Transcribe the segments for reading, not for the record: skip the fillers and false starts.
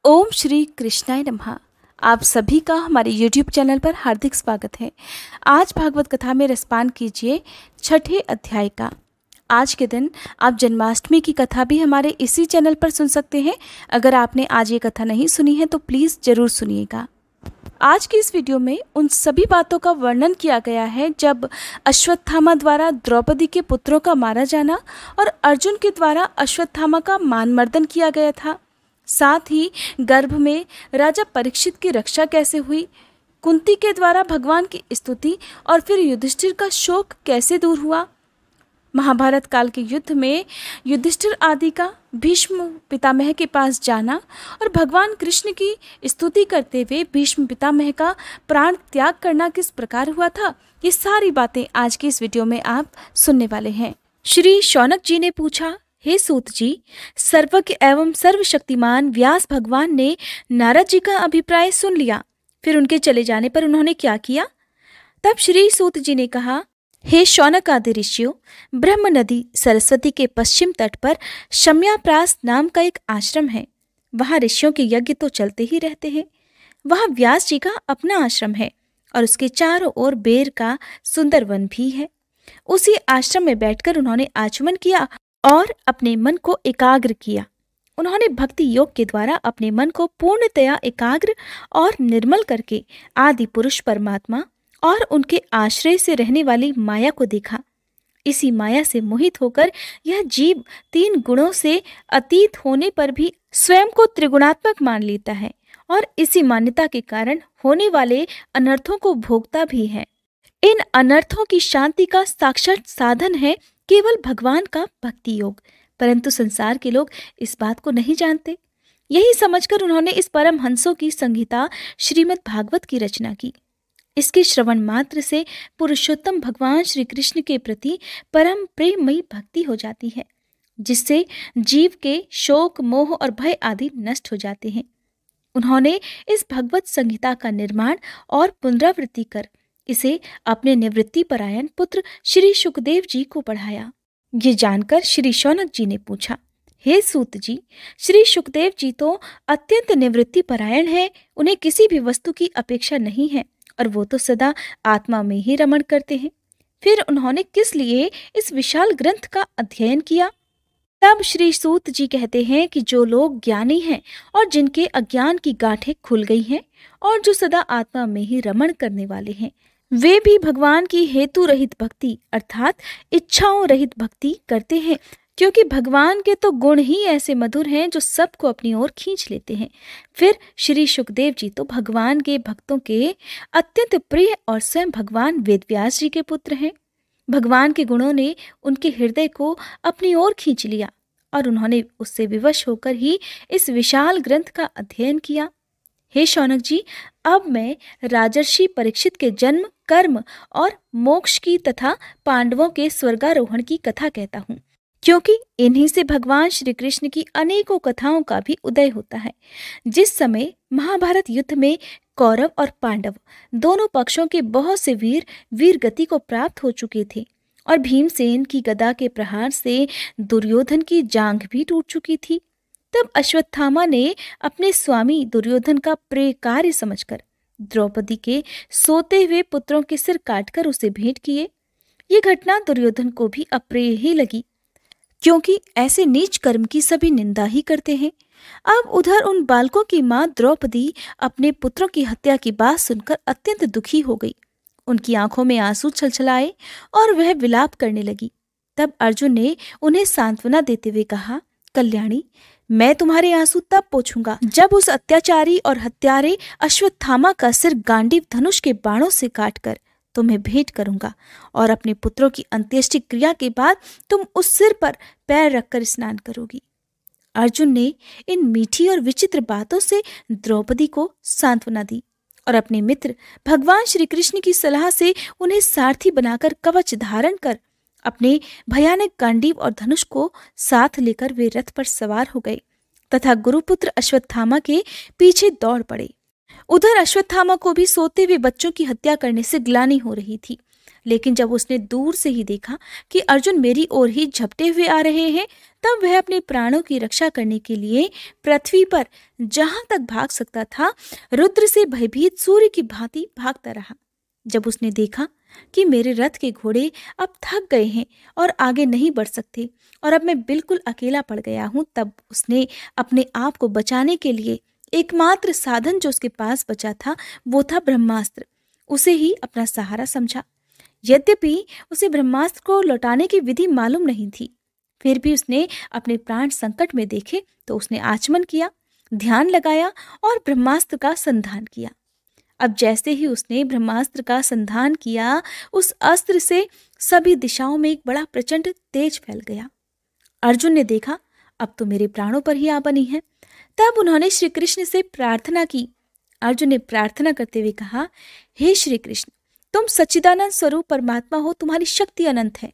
ओम श्री कृष्णाय नमः। आप सभी का हमारे YouTube चैनल पर हार्दिक स्वागत है। आज भागवत कथा में रसपान कीजिए छठे अध्याय का। आज के दिन आप जन्माष्टमी की कथा भी हमारे इसी चैनल पर सुन सकते हैं। अगर आपने आज ये कथा नहीं सुनी है तो प्लीज़ ज़रूर सुनिएगा। आज की इस वीडियो में उन सभी बातों का वर्णन किया गया है जब अश्वत्थामा द्वारा द्रौपदी के पुत्रों का मारा जाना और अर्जुन के द्वारा अश्वत्थामा का मानमर्दन किया गया था। साथ ही गर्भ में राजा परीक्षित की रक्षा कैसे हुई, कुंती के द्वारा भगवान की स्तुति और फिर युधिष्ठिर का शोक कैसे दूर हुआ। महाभारत काल के युद्ध में युधिष्ठिर आदि का भीष्म पितामह के पास जाना और भगवान कृष्ण की स्तुति करते हुए भीष्म पितामह का प्राण त्याग करना किस प्रकार हुआ था, ये सारी बातें आज की इस वीडियो में आप सुनने वाले हैं। श्री शौनक जी ने पूछा, हे सूत जी, सर्वज्ञ एवं सर्वशक्तिमान व्यास भगवान ने नारद जी का अभिप्राय सुन लिया, फिर उनके चले जाने पर उन्होंने क्या किया? तब श्री सूत जी ने कहा, हे शौनक आदि ऋषियों, ब्रह्म नदी सरस्वती के पश्चिम तट पर शम्याप्रास नाम का एक आश्रम है। वहां ऋषियों के यज्ञ तो चलते ही रहते हैं। वहां व्यास जी का अपना आश्रम है और उसके चारों ओर बेर का सुंदर वन भी है। उसी आश्रम में बैठकर उन्होंने आचमन किया और अपने मन को एकाग्र किया। उन्होंने भक्ति योग के द्वारा अपने मन को पूर्णतया एकाग्र और निर्मल करके आदि पुरुष परमात्मा और उनके आश्रय से रहने वाली माया को देखा। इसी माया से मोहित होकर यह जीव तीन गुणों से अतीत होने पर भी स्वयं को त्रिगुणात्मक मान लेता है और इसी मान्यता के कारण होने वाले अनर्थों को भोगता भी है। इन अनर्थों की शांति का साक्षात साधन है केवल भगवान का भक्ति योग, परंतु संसार के लोग इस बात को नहीं जानते। यही समझकर उन्होंने इस परम हंसों की संहिता श्रीमद् भागवत की रचना की। इसके श्रवण मात्र से पुरुषोत्तम भगवान श्री कृष्ण के प्रति परम प्रेममयी भक्ति हो जाती है, जिससे जीव के शोक मोह और भय आदि नष्ट हो जाते हैं। उन्होंने इस भगवत संहिता का निर्माण और पुनरावृत्ति कर इसे अपने निवृत्ति परायण पुत्र श्री सुखदेव जी को पढ़ाया। ये जानकर श्री शौनक जी ने पूछा, हे सूत जी, श्री सुखदेव जी तो अत्यंत निवृत्ति परायण है, उन्हें किसी भी वस्तु की अपेक्षा नहीं है और वो तो सदा आत्मा में ही रमण करते हैं। फिर उन्होंने किस लिए इस विशाल ग्रंथ का अध्ययन किया? तब श्री सूत जी कहते हैं कि जो लोग ज्ञानी हैं और जिनके अज्ञान की गांठें खुल गई हैं और जो सदा आत्मा में ही रमण करने वाले हैं, वे भी भगवान की हेतु रहित भक्ति अर्थात इच्छाओं रहित भक्ति करते हैं, क्योंकि भगवान के तो गुण ही ऐसे मधुर हैं जो सबको अपनी ओर खींच लेते हैं। फिर श्री सुखदेव जी तो भगवान के भक्तों के अत्यंत प्रिय और स्वयं भगवान वेदव्यास जी के पुत्र हैं। भगवान के गुणों ने उनके हृदय को अपनी ओर खींच लिया और उन्होंने उससे विवश होकर ही इस विशाल ग्रंथ का अध्ययन किया। हे शौनक जी, अब मैं राजर्षि परीक्षित के जन्म, कर्म और मोक्ष की तथा पांडवों के स्वर्गारोहण की कथा कहता हूँ, क्योंकि इन्हीं से भगवान श्री कृष्ण की अनेकों कथाओं का भी उदय होता है। जिस समय महाभारत युद्ध में कौरव और पांडव दोनों पक्षों के बहुत से वीर गति को प्राप्त हो चुके थे और भीमसेन की गदा के प्रहार से दुर्योधन की जांघ भी टूट चुकी थी, तब अश्वत्थामा ने अपने स्वामी दुर्योधन का प्रिय कार्य समझकर द्रौपदी के सोते हुए पुत्रों के सिर काटकर उसे भेंट किए। ये घटना दुर्योधन को भी अप्रिय ही लगी, क्योंकि ऐसे नीच कर्म की सभी निंदा ही करते हैं। अब उधर उन बालकों की मां द्रौपदी अपने पुत्रों की हत्या की बात सुनकर अत्यंत दुखी हो गई। उनकी आंखों में आंसू छलछलाए और वह विलाप करने लगी। तब अर्जुन ने उन्हें सांत्वना देते हुए कहा, कल्याणी, मैं तुम्हारे आंसू तब पोंछूंगा जब उस अत्याचारी और हत्यारे अश्वत्थामा का सिर गांडीव धनुष के बाणों से काटकर तुम्हें भेंट करूंगा और अपने पुत्रों की अंत्येष्टि क्रिया के बाद तुम उस सिर पर पैर रखकर स्नान करोगी। अर्जुन ने इन मीठी और विचित्र बातों से द्रौपदी को सांत्वना दी और अपने मित्र भगवान श्री कृष्ण की सलाह से उन्हें सारथी बनाकर कवच धारण कर अपने भयानक गांडीव और धनुष को साथ लेकर वे रथ पर सवार हो गए तथा गुरुपुत्र अश्वत्थामा के पीछे दौड़ पड़े। उधर अश्वत्थामा को भी सोते हुए बच्चों की हत्या करने से ग्लानि हो रही थी। लेकिन जब उसने दूर से ही देखा कि अर्जुन मेरी ओर ही झपटे हुए आ रहे हैं, तब वह अपने प्राणों की रक्षा करने के लिए पृथ्वी पर जहां तक भाग सकता था, रुद्र से भयभीत सूर्य की भांति भागता रहा। जब उसने देखा कि मेरे रथ के घोड़े अब थक गए हैं और आगे नहीं बढ़ सकते और अब मैं बिल्कुल अकेला पड़ गया हूं, तब उसने अपने आप को बचाने के लिए एकमात्र साधन जो उसके पास बचा था वो था ब्रह्मास्त्र। उसे ही अपना सहारा समझा। यद्यपि उसे ब्रह्मास्त्र को लौटाने की विधि मालूम नहीं थी, फिर भी उसने अपने प्राण संकट में देखे तो उसने आचमन किया, ध्यान लगाया और ब्रह्मास्त्र का संधान किया। अब जैसे ही उसने ब्रह्मास्त्र का संधान किया, उस अस्त्र से सभी दिशाओं में एक बड़ा प्रचंड तेज फैल गया। अर्जुन ने देखा अब तो मेरे प्राणों पर ही आ बनी है। तब उन्होंने श्री कृष्ण से प्रार्थना की। अर्जुन ने प्रार्थना करते हुए कहा, हे श्री कृष्ण, तुम सच्चिदानंद स्वरूप परमात्मा हो, तुम्हारी शक्ति अनंत है।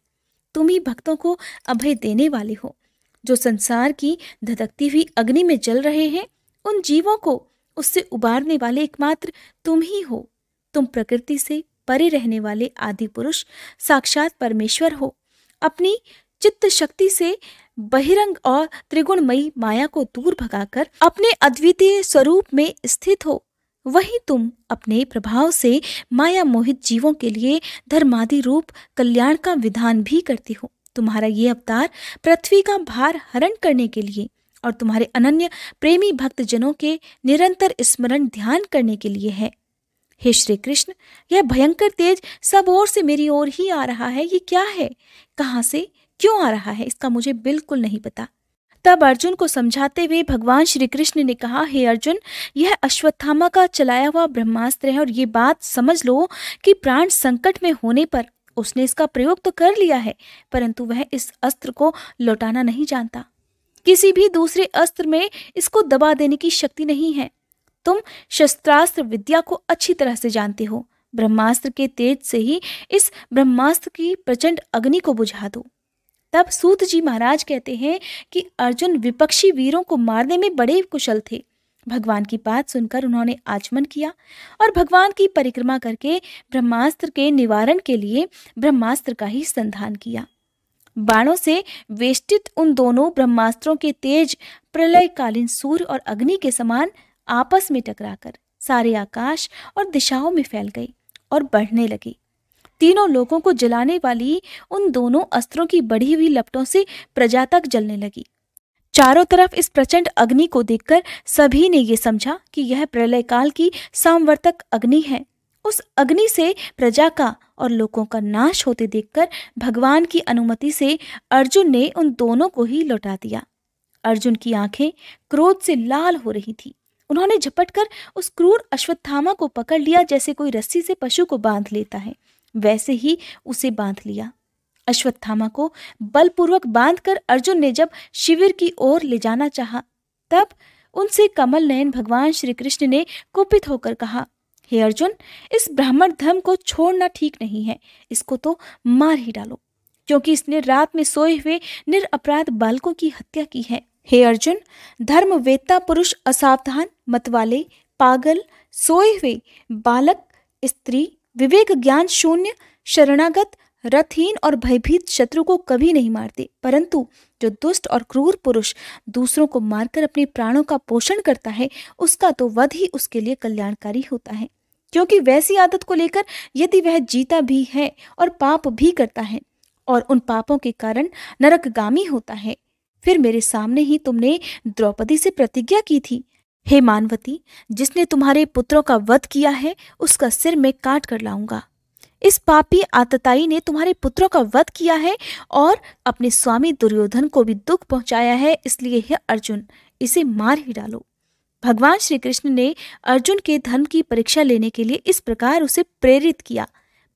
तुम ही भक्तों को अभय देने वाले हो। जो संसार की धधकती हुई अग्नि में जल रहे हैं, उन जीवों को उससे उबारने वाले एकमात्र तुम ही हो। तुम प्रकृति से परे रहने वाले आदि पुरुष, साक्षात परमेश्वर हो। अपनी चित्त शक्ति से बहिरंग और त्रिगुणमयी माया को दूर भगाकर अपने अद्वितीय स्वरूप में स्थित हो। वही तुम अपने प्रभाव से माया मोहित जीवों के लिए धर्मादि रूप कल्याण का विधान भी करती हो। तुम्हारा ये अवतार पृथ्वी का भार हरण करने के लिए और तुम्हारे अनन्य प्रेमी भक्त जनों के निरंतर स्मरण ध्यान करने के लिए है। हे श्री कृष्ण, यह भयंकर तेज सब ओर से मेरी ओर ही आ रहा है। ये क्या है? कहाँ से क्यों आ रहा है? इसका मुझे बिल्कुल नहीं पता। तब अर्जुन को समझाते हुए भगवान श्री कृष्ण ने कहा, हे अर्जुन, यह अश्वत्थामा का चलाया हुआ ब्रह्मास्त्र है और ये बात समझ लो कि प्राण संकट में होने पर उसने इसका प्रयोग तो कर लिया है, परंतु वह इस अस्त्र को लौटाना नहीं जानता। किसी भी दूसरे अस्त्र में इसको दबा देने की शक्ति नहीं है। तुम शस्त्रास्त्र विद्या को अच्छी तरह से जानते हो। ब्रह्मास्त्र के तेज से ही इस ब्रह्मास्त्र की प्रचंड अग्नि को बुझा दो। तब सूत जी महाराज कहते हैं कि अर्जुन विपक्षी वीरों को मारने में बड़े कुशल थे। भगवान की बात सुनकर उन्होंने आचमन किया और भगवान की परिक्रमा करके ब्रह्मास्त्र के निवारण के लिए ब्रह्मास्त्र का ही संधान किया। बाणों से वेष्टित उन दोनों ब्रह्मास्त्रों के तेज प्रलयकालीन सूर्य और अग्नि के समान आपस में टकराकर सारे आकाश और दिशाओं में फैल गई और बढ़ने लगी। तीनों लोगों को जलाने वाली उन दोनों अस्त्रों की बढ़ी हुई लपटों से प्रजा तक जलने लगी। चारों तरफ इस प्रचंड अग्नि को देखकर सभी ने ये समझा कि यह प्रलयकाल की सामवर्तक अग्नि है। उस अग्नि से प्रजा का और लोगों का नाश होते देखकर भगवान की अनुमति से अर्जुन ने उन दोनों को ही लौटा दिया। अर्जुन की आंखें क्रोध से लाल हो रही थी। उन्होंने झपटकर उस क्रूर अश्वत्थामा को पकड़ लिया, जैसे कोई रस्सी से पशु को बांध लेता है, वैसे ही उसे बांध लिया। अश्वत्थामा को बलपूर्वक बांधकर अर्जुन ने जब शिविर की ओर ले जाना चाहा, तब उनसे कमल नयन भगवान श्री कृष्ण ने कुपित होकर कहा, हे अर्जुन, इस ब्राह्मण धर्म को छोड़ना ठीक नहीं है। इसको तो मार ही डालो, क्योंकि इसने रात में सोए हुए निरपराध बालकों की हत्या की है। हे अर्जुन, धर्मवेत्ता पुरुष असावधान, मतवाले, पागल, सोए हुए बालक, स्त्री, विवेक ज्ञान शून्य, शरणागत, रथहीन और भयभीत शत्रु को कभी नहीं मारते, परंतु जो दुष्ट और क्रूर पुरुष दूसरों को मारकर अपने प्राणों का पोषण करता है, उसका तो वध ही उसके लिए कल्याणकारी होता है। क्योंकि वैसी आदत को लेकर यदि वह जीता भी है और पाप भी करता है और उन पापों के कारण नरकगामी होता है, फिर मेरे सामने ही तुमने द्रौपदी से प्रतिज्ञा की थी, हे मानवती, जिसने तुम्हारे पुत्रों का वध किया है उसका सिर मैं काट कर लाऊंगा। इस पापी आतताई ने तुम्हारे पुत्रों का वध किया है और अपने स्वामी दुर्योधन को भी दुख पहुंचाया है, इसलिए हे अर्जुन, इसे मार ही डालो। भगवान श्री कृष्ण ने अर्जुन के धर्म की परीक्षा लेने के लिए इस प्रकार उसे प्रेरित किया,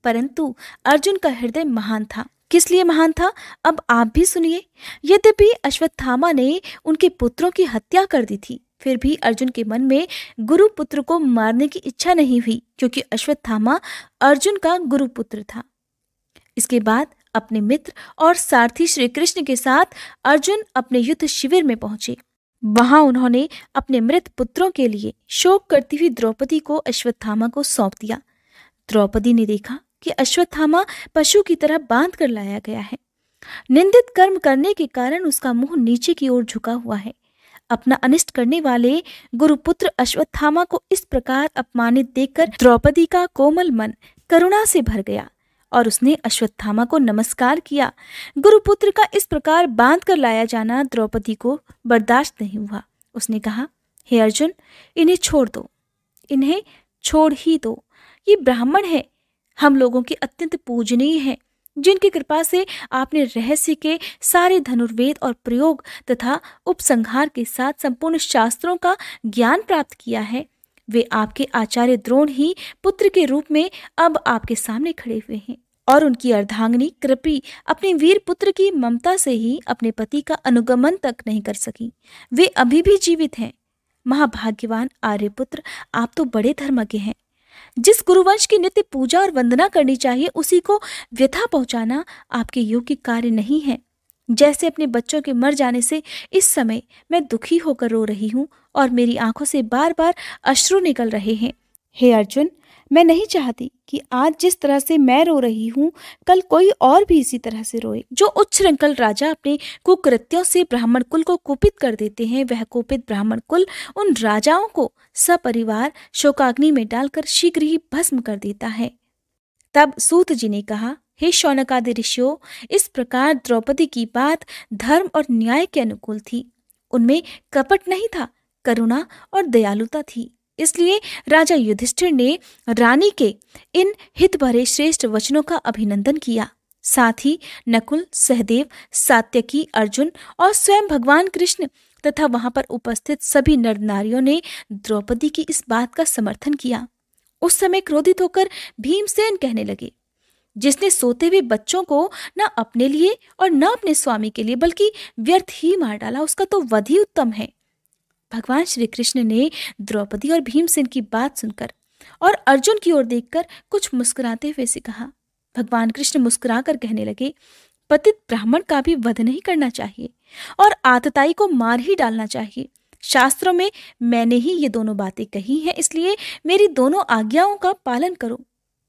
परंतु अर्जुन का हृदय महान था। किस लिए महान था, अब आप भी सुनिए। यद्यपि अश्वत्थामा ने उनके पुत्रों की हत्या कर दी थी, फिर भी अर्जुन के मन में गुरु पुत्र को मारने की इच्छा नहीं हुई, क्योंकि अश्वत्थामा अर्जुन का गुरु पुत्र था। इसके बाद अपने मित्र और सारथी श्री कृष्ण के साथ अर्जुन अपने युद्ध शिविर में पहुंचे। वहां उन्होंने अपने मृत पुत्रों के लिए शोक करती हुई द्रौपदी को अश्वत्थामा को सौंप दिया। द्रौपदी ने देखा कि अश्वत्थामा पशु की तरह बांध कर लाया गया है। निंदित कर्म करने के कारण उसका मुंह नीचे की ओर झुका हुआ है। अपना अनिष्ट करने वाले गुरुपुत्र अश्वत्थामा को इस प्रकार अपमानित देखकर द्रौपदी का कोमल मन करुणा से भर गया और उसने अश्वत्थामा को नमस्कार किया। गुरुपुत्र का इस प्रकार बांध कर लाया जाना द्रौपदी को बर्दाश्त नहीं हुआ। उसने कहा, हे अर्जुन, इन्हें छोड़ दो, इन्हें छोड़ ही दो। ये ब्राह्मण है, हम लोगों के अत्यंत पूजनीय है, जिनकी कृपा से आपने रहस्य के सारे धनुर्वेद और प्रयोग तथा उपसंहार के साथ संपूर्ण शास्त्रों का ज्ञान प्राप्त किया है। वे आपके आचार्य द्रोण ही पुत्र के रूप में अब आपके सामने खड़े हुए हैं और उनकी अर्धांगिनी कृपी अपने वीर पुत्र की ममता से ही अपने पति का अनुगमन तक नहीं कर सकी। वे अभी भी जीवित हैं। महाभाग्यवान आर्यपुत्र, आप तो बड़े धर्मज्ञ हैं। जिस गुरुवंश की नित्य पूजा और वंदना करनी चाहिए, उसी को व्यथा पहुंचाना आपके योग्य कार्य नहीं है। जैसे अपने बच्चों के मर जाने से इस समय मैं दुखी होकर रो रही हूँ और मेरी आंखों से बार बार अश्रु निकल रहे हैं। हे अर्जुन, मैं नहीं चाहती कि आज जिस तरह से मैं रो रही हूँ, कल कोई और भी इसी तरह से रोए। जो उच्छृंखल राजा अपने कुकृत्यों से ब्राह्मण कुल को कुपित कर देते हैं, वह कुपित ब्राह्मण कुल उन राजाओं को सपरिवार शोकाग्नि में डालकर शीघ्र ही भस्म कर देता है। तब सूत जी ने कहा, हे शौनकादि ऋषियों, इस प्रकार द्रौपदी की बात धर्म और न्याय के अनुकूल थी। उनमें कपट नहीं था, करुणा और दयालुता थी। इसलिए राजा युधिष्ठिर ने रानी के इन हित भरे श्रेष्ठ वचनों का अभिनंदन किया। साथ ही नकुल, सहदेव, सात्यकी, अर्जुन और स्वयं भगवान कृष्ण तथा वहां पर उपस्थित सभी नर नारियों ने द्रौपदी की इस बात का समर्थन किया। उस समय क्रोधित होकर भीमसेन कहने लगे, जिसने सोते हुए बच्चों को न अपने लिए और न अपने स्वामी के लिए बल्कि व्यर्थ ही मार डाला, उसका तो वध ही उत्तम है। भगवान श्री कृष्ण ने द्रौपदी और भीमसेन की बात सुनकर और अर्जुन की ओर देखकर कुछ मुस्कुराते हुए से कहा। भगवान कृष्ण मुस्कुराकर कहने लगे, पतित ब्राह्मण का भी वध नहीं करना चाहिए और आतताई को मार ही डालना चाहिए। शास्त्रों में मैंने ही ये दोनों बातें कही हैं, इसलिए मेरी दोनों आज्ञाओं का पालन करो।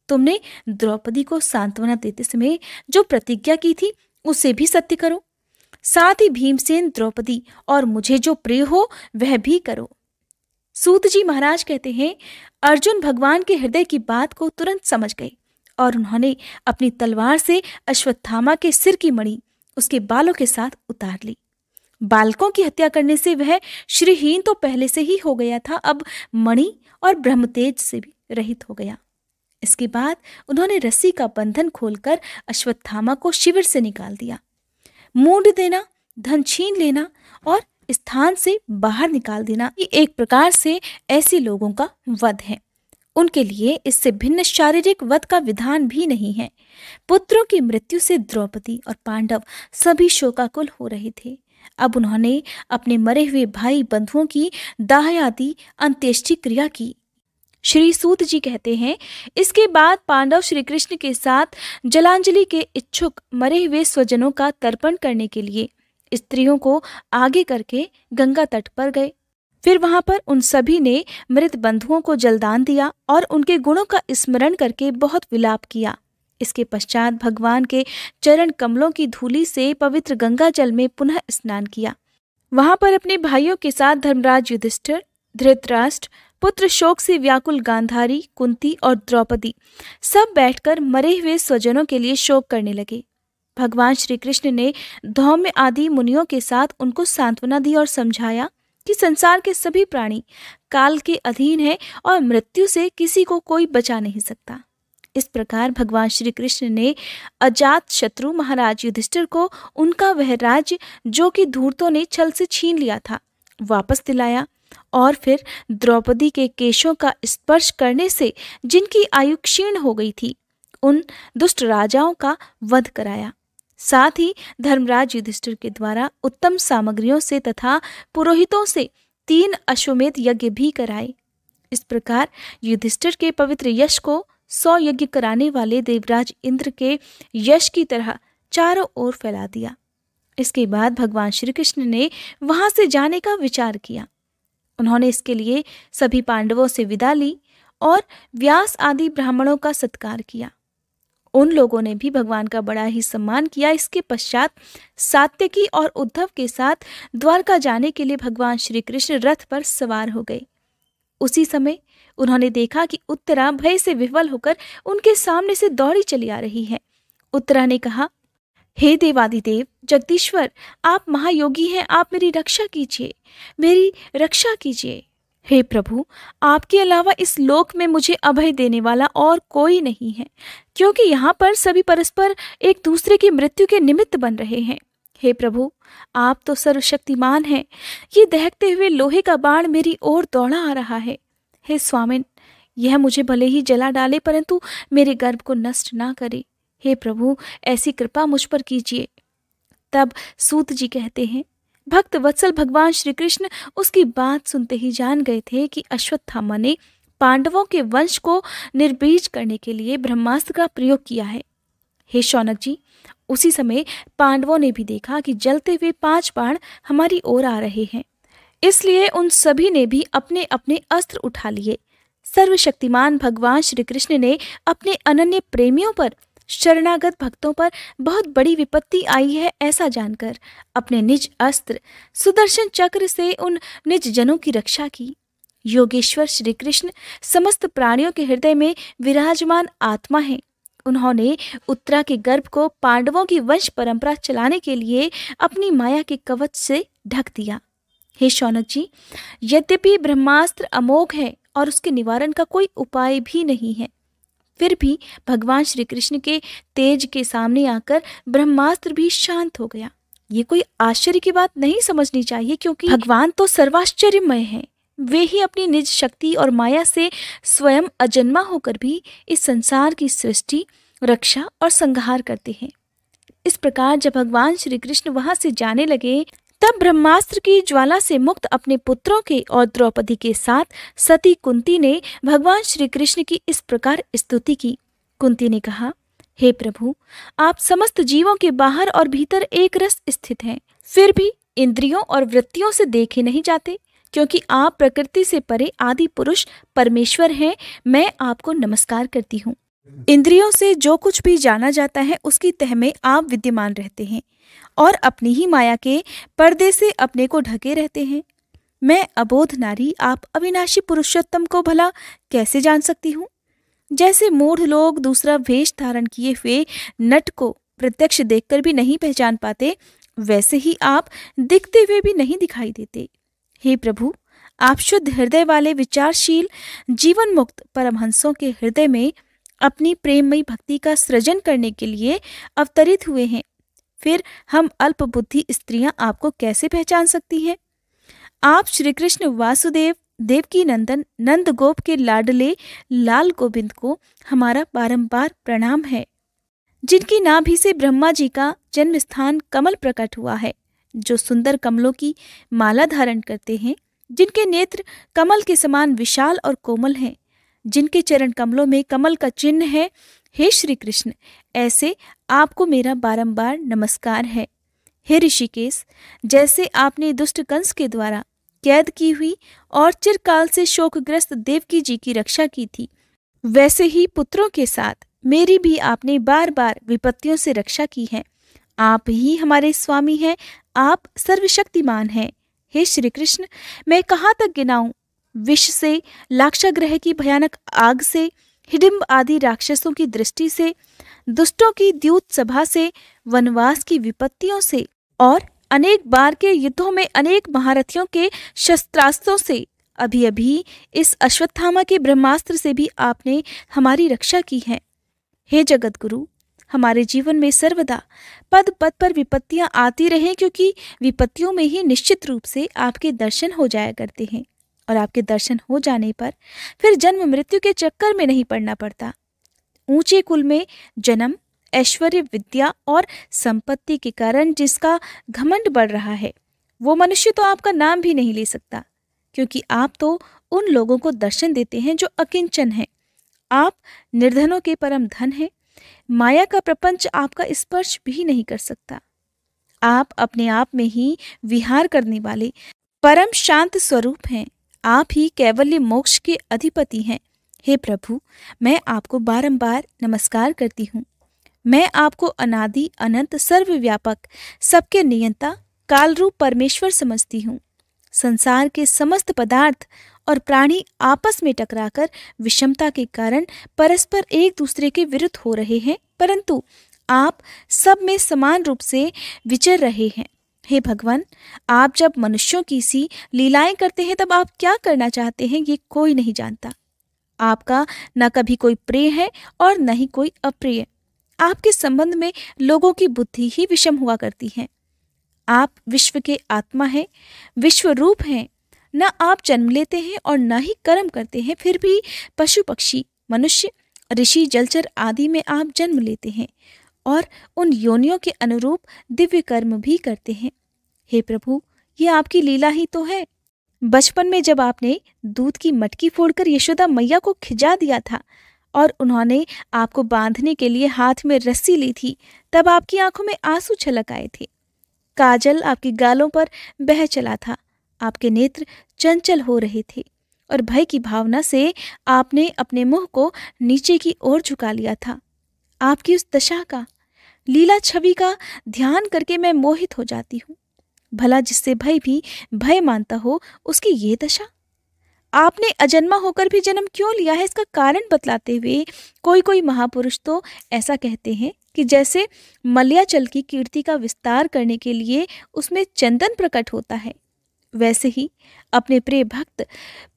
तुमने द्रौपदी को सांत्वना देते समय जो प्रतिज्ञा की थी, उसे भी सत्य करो। साथ ही भीमसेन, द्रौपदी और मुझे जो प्रिय हो वह भी करो। सूत जी महाराज कहते हैं, अर्जुन भगवान के हृदय की बात को तुरंत समझ गए और उन्होंने अपनी तलवार से अश्वत्थामा के सिर की मणि उसके बालों के साथ उतार ली। बालकों की हत्या करने से वह श्रीहीन तो पहले से ही हो गया था, अब मणि और ब्रह्मतेज से भी रहित हो गया। इसके बाद उन्होंने रस्सी का बंधन खोलकर अश्वत्थामा को शिविर से निकाल दिया। मूंढ देना, धन छीन लेना और स्थान से बाहर निकाल देना, ये एक प्रकार से ऐसे लोगों का वध है। उनके लिए इससे भिन्न शारीरिक वध का विधान भी नहीं है। पुत्रों की मृत्यु से द्रौपदी और पांडव सभी शोकाकुल हो रहे थे। अब उन्होंने अपने मरे हुए भाई बंधुओं की दाह आदि अंत्येष्टि क्रिया की। श्री सूत जी कहते हैं, इसके बाद पांडव श्री कृष्ण के साथ जलांजलि के इच्छुक मरे हुए स्वजनों का तर्पण करने के लिए स्त्रियों को आगे करके गंगा तट पर गए। फिर वहां पर उन सभी ने मृत बंधुओं को जलदान दिया और उनके गुणों का स्मरण करके बहुत विलाप किया। इसके पश्चात भगवान के चरण कमलों की धूलि से पवित्र गंगा जल में पुनः स्नान किया। वहां पर अपने भाइयों के साथ धर्मराज युधिष्ठिर, धृतराष्ट्र, पुत्र शोक से व्याकुल गांधारी, कुंती और द्रौपदी सब बैठकर मरे हुए स्वजनों के लिए शोक करने लगे। भगवान श्री कृष्ण ने धौम्य आदि मुनियों के साथ उनको सांत्वना दी और समझाया कि संसार के सभी प्राणी काल के अधीन हैं और मृत्यु से किसी को कोई बचा नहीं सकता। इस प्रकार भगवान श्री कृष्ण ने अजात शत्रु महाराज युधिष्ठिर को उनका वह राज्य जो कि धूर्तों ने छल से छीन लिया था वापस दिलाया और फिर द्रौपदी के केशों का स्पर्श करने से जिनकी आयु क्षीण हो गई थी, उन दुष्ट राजाओं का वध कराया। साथ ही धर्मराज युधिष्ठिर के द्वारा उत्तम सामग्रियों से तथा पुरोहितों से 3 अश्वमेध यज्ञ भी कराए। इस प्रकार युधिष्ठिर के पवित्र यश को 100 यज्ञ कराने वाले देवराज इंद्र के यश की तरह चारों ओर फैला दिया। इसके बाद भगवान श्री कृष्ण ने वहां से जाने का विचार किया। उन्होंने इसके लिए सभी पांडवों से विदा ली और व्यास आदि ब्राह्मणों का सत्कार किया। उन लोगों ने भी भगवान का बड़ा ही सम्मान किया। इसके पश्चात सात्यकी और उद्धव के साथ द्वारका जाने के लिए भगवान श्री कृष्ण रथ पर सवार हो गए। उसी समय उन्होंने देखा कि उत्तरा भय से विह्वल होकर उनके सामने से दौड़ी चली आ रही है। उत्तरा ने कहा, हे देवादिदेव जगदीश्वर, आप महायोगी हैं, आप मेरी रक्षा कीजिए, मेरी रक्षा कीजिए। हे प्रभु, आपके अलावा इस लोक में मुझे अभय देने वाला और कोई नहीं है, क्योंकि यहाँ पर सभी परस्पर एक दूसरे की मृत्यु के निमित्त बन रहे हैं। हे प्रभु, आप तो सर्वशक्तिमान हैं। ये दहकते हुए लोहे का बाण मेरी ओर दौड़ा आ रहा है। हे स्वामिन, यह मुझे भले ही जला डाले परंतु मेरे गर्भ को नष्ट ना करे। हे प्रभु, ऐसी कृपा मुझ पर कीजिए। तब सूत जी कहते हैं, भक्त वत्सल भगवान श्री कृष्ण उसकी बात सुनते ही जान गए थे कि अश्वत्थामा ने पांडवों के वंश को निर्बीज करने के लिए ब्रह्मास्त्र का प्रयोग किया है। हे शौनक जी, उसी समय पांडवों ने भी देखा कि जलते हुए 5 बाण हमारी ओर आ रहे हैं, इसलिए उन सभी ने भी अपने अपने अस्त्र उठा लिए। सर्वशक्तिमान भगवान श्री कृष्ण ने अपने अनन्य प्रेमियों पर, शरणागत भक्तों पर बहुत बड़ी विपत्ति आई है ऐसा जानकर अपने निज अस्त्र सुदर्शन चक्र से उन निज जनों की रक्षा की। योगेश्वर श्री कृष्ण समस्त प्राणियों के हृदय में विराजमान आत्मा हैं। उन्होंने उत्तरा के गर्भ को पांडवों की वंश परंपरा चलाने के लिए अपनी माया के कवच से ढक दिया। हे शौनक जी, यद्यपि ब्रह्मास्त्र अमोघ है और उसके निवारण का कोई उपाय भी नहीं है, फिर भी भगवान श्री कृष्ण के तेज के सामने आकर ब्रह्मास्त्र भी शांत हो गया। ये कोई आश्चर्य की बात नहीं समझनी चाहिए, क्योंकि भगवान तो सर्वाश्चर्यमय हैं। वे ही अपनी निज शक्ति और माया से स्वयं अजन्मा होकर भी इस संसार की सृष्टि, रक्षा और संहार करते हैं। इस प्रकार जब भगवान श्री कृष्ण वहां से जाने लगे, तब ब्रह्मास्त्र की ज्वाला से मुक्त अपने पुत्रों के और द्रौपदी के साथ सती कुंती ने भगवान श्री कृष्ण की इस प्रकार स्तुति की। कुंती ने कहा, हे प्रभु, आप समस्त जीवों के बाहर और भीतर एक रस स्थित हैं, फिर भी इंद्रियों और वृत्तियों से देखे नहीं जाते, क्योंकि आप प्रकृति से परे आदि पुरुष परमेश्वर हैं। मैं आपको नमस्कार करती हूँ। इंद्रियों से जो कुछ भी जाना जाता है उसकी तह में आप विद्यमान रहते हैं और अपनी ही माया के पर्दे से अपने को ढके रहते हैं। मैं अबोध नारी आप अविनाशी पुरुषोत्तम को भला कैसे जान सकती हूँ? जैसे मूढ़ लोग दूसरा वेश धारण किए हुए नट को प्रत्यक्ष देखकर भी नहीं पहचान पाते, वैसे ही आप दिखते हुए भी नहीं दिखाई देते। हे प्रभु, आप शुद्ध हृदय वाले विचारशील जीवन मुक्त परमहंसों के हृदय में अपनी प्रेममयी भक्ति का सृजन करने के लिए अवतरित हुए हैं। फिर हम अल्प बुद्धि स्त्रियां आपको कैसे पहचान सकती हैं? आप श्री कृष्ण वासुदेव, देवकी नंदन, नंद गोप के लाडले लाल गोविंद को हमारा बारंबार प्रणाम है, जिनकी नाभि से ब्रह्मा जी का जन्म स्थान कमल प्रकट हुआ है, जो सुंदर कमलों की माला धारण करते हैं, जिनके नेत्र कमल के समान विशाल और कोमल हैं, जिनके चरण कमलों में कमल का चिन्ह है। हे श्री कृष्ण, ऐसे आपको मेरा बारंबार नमस्कार है। हे ऋषिकेश, जैसे आपने दुष्ट कंस के द्वारा कैद की हुई और चिरकाल से शोकग्रस्त देवकी जी की रक्षा की थी, वैसे ही पुत्रों के साथ मेरी भी आपने बार बार विपत्तियों से रक्षा की है। आप ही हमारे स्वामी हैं, आप सर्वशक्तिमान हैं। हे श्री कृष्ण, मैं कहाँ तक गिनाऊं? विष से, लाक्षागृह की भयानक आग से, हिडिंब आदि राक्षसों की दृष्टि से, दुष्टों की द्यूत सभा से, वनवास की विपत्तियों से और अनेक बार के युद्धों में अनेक महारथियों के शस्त्रास्त्रों से, अभी अभी इस अश्वत्थामा के ब्रह्मास्त्र से भी आपने हमारी रक्षा की है। हे जगत गुरु, हमारे जीवन में सर्वदा पद पद पर विपत्तियां आती रहें, क्योंकि विपत्तियों में ही निश्चित रूप से आपके दर्शन हो जाया करते हैं और आपके दर्शन हो जाने पर फिर जन्म मृत्यु के चक्कर में नहीं पड़ना पड़ता। ऊंचे कुल में जन्म, ऐश्वर्य, विद्या और संपत्ति के कारण जिसका घमंड बढ़ रहा है, वो मनुष्य तो आपका नाम भी नहीं ले सकता, क्योंकि आप तो उन लोगों को दर्शन देते हैं जो अकिंचन हैं। आप निर्धनों के परम धन हैं। माया का प्रपंच आपका स्पर्श भी नहीं कर सकता। आप अपने आप में ही विहार करने वाले परम शांत स्वरूप हैं। आप ही कैवल्य मोक्ष के अधिपति हैं। हे प्रभु, मैं आपको बारंबार नमस्कार करती हूँ। मैं आपको अनादि अनंत सर्वव्यापक सबके नियंता कालरूप परमेश्वर समझती हूँ। संसार के समस्त पदार्थ और प्राणी आपस में टकराकर विषमता के कारण परस्पर एक दूसरे के विरुद्ध हो रहे हैं, परंतु आप सब में समान रूप से विचर रहे हैं। हे भगवान, आप जब मनुष्यों की सी लीलाएं करते हैं तब आप क्या करना चाहते हैं ये कोई नहीं जानता। आपका न कभी कोई प्रिय है और न ही कोई अप्रिय। आपके संबंध में लोगों की बुद्धि ही विषम हुआ करती है। आप विश्व के आत्मा हैं, विश्व रूप हैं। न आप जन्म लेते हैं और न ही कर्म करते हैं, फिर भी पशु पक्षी मनुष्य ऋषि जलचर आदि में आप जन्म लेते हैं और उन योनियों के अनुरूप दिव्य कर्म भी करते हैं। हे प्रभु, ये आपकी लीला ही तो है। बचपन में जब आपने दूध की मटकी फोड़कर यशोदा मैया को खिजा दिया था और उन्होंने आपको बांधने के लिए हाथ में रस्सी ली थी, तब आपकी आंखों में आंसू छलक आए थे। काजल आपकी गालों पर बह चला था। आपके नेत्र चंचल हो रहे थे और भय की भावना से आपने अपने मुंह को नीचे की ओर झुका लिया था। आपकी उस दशा का, लीला छवि का ध्यान करके मैं मोहित हो जाती हूँ। भला जिससे भय भी भय मानता हो, उसकी ये दशा। आपने अजन्मा होकर भी जन्म क्यों लिया है, इसका कारण बतलाते हुए कोई महापुरुष तो ऐसा कहते हैं कि जैसे मलयाचल की कीर्ति का विस्तार करने के लिए उसमें चंदन प्रकट होता है, वैसे ही अपने प्रिय भक्त